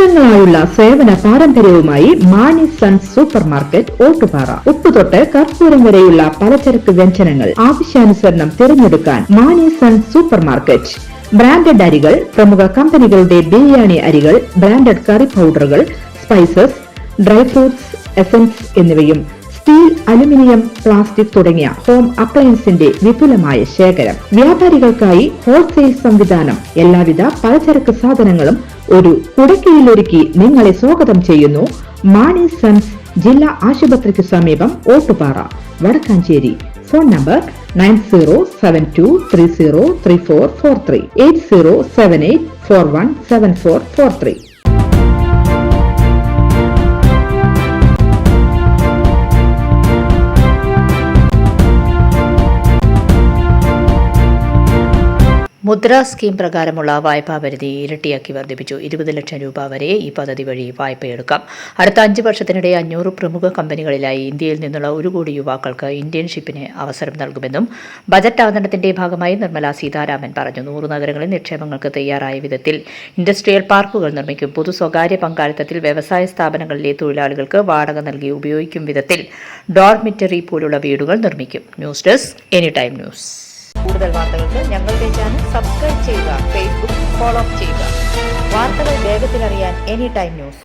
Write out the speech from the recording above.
വർഷങ്ങളായുള്ള സേവന പാരമ്പര്യവുമായി Mani sons super market Ottupara. ഉപ്പുതൊട്ട് കർപ്പൂരം വരെയുള്ള പലചരക്ക് വ്യഞ്ജനങ്ങൾ ആവശ്യാനുസരണം തിരഞ്ഞെടുക്കാൻ Mani sons super market. Branded അരികൾ, പ്രമുഖ കമ്പനികളുടെ ബിരിയാണി അരികൾ, ബ്രാൻഡഡ് കറി പൗഡറുകൾ, സ്പൈസസ്, ഡ്രൈ ഫ്രൂട്ട്സ്, എസൻസ് എന്നിവയും സ്റ്റീൽ, അലുമിനിയം, പ്ലാസ്റ്റിക് തുടങ്ങിയ ഹോം അപ്ലയൻസിന്റെ വിപുലമായ ശേഖരം. വ്യാപാരികൾക്കായി ഹോൾസെയിൽ സംവിധാനം. എല്ലാവിധ പലചരക്ക് സാധനങ്ങളും ഒരു കുടക്കീഴിലൊരുക്കി നിങ്ങളെ സ്വാഗതം ചെയ്യുന്നു. മാണി സൺസ് ജില്ലാ ആശുപത്രിക്ക് സമീപം ഓട്ടുപാറ, വടക്കാഞ്ചേരി. Phone number 9072303443 8078417443. മുദ്ര സ്കീം പ്രകാരമുള്ള വായ്പാ പരിധി ഇരട്ടിയാക്കി വർദ്ധിപ്പിച്ചു. 20 ലക്ഷം രൂപ വരെ ഈ പദ്ധതി വഴി വായ്പയെടുക്കാം. അടുത്ത 5 വർഷത്തിനിടെ 500 പ്രമുഖ കമ്പനികളിലായി ഇന്ത്യയിൽ നിന്നുള്ള 1 കോടി യുവാക്കൾക്ക് ഇന്റേൺഷിപ്പിന് അവസരം നൽകുമെന്നും ബജറ്റ് അവതരണത്തിന്റെ ഭാഗമായി നിർമ്മല സീതാരാമൻ പറഞ്ഞു. 100 നഗരങ്ങളിൽ നിക്ഷേപങ്ങൾക്ക് തയ്യാറായ വിധത്തിൽ ഇൻഡസ്ട്രിയൽ പാർക്കുകൾ നിർമ്മിക്കും. പൊതു സ്വകാര്യ പങ്കാളിത്തത്തിൽ വ്യവസായ സ്ഥാപനങ്ങളിലെ തൊഴിലാളികൾക്ക് വാടക നൽകി ഉപയോഗിക്കും വിധത്തിൽ ഡോർമിറ്ററി പോലുള്ള വീടുകൾ നിർമ്മിക്കും. News desk anytime news. കൂടുതൽ വാർത്തകൾക്ക് ഞങ്ങളുടെ ചാനൽ സബ്സ്ക്രൈബ് ചെയ്യുക, ഫേസ്ബുക്ക് ഫോളോ ചെയ്യുക. വാർത്തകൾ വേഗത്തിലറിയാൻ എനിടൈം ന്യൂസ്.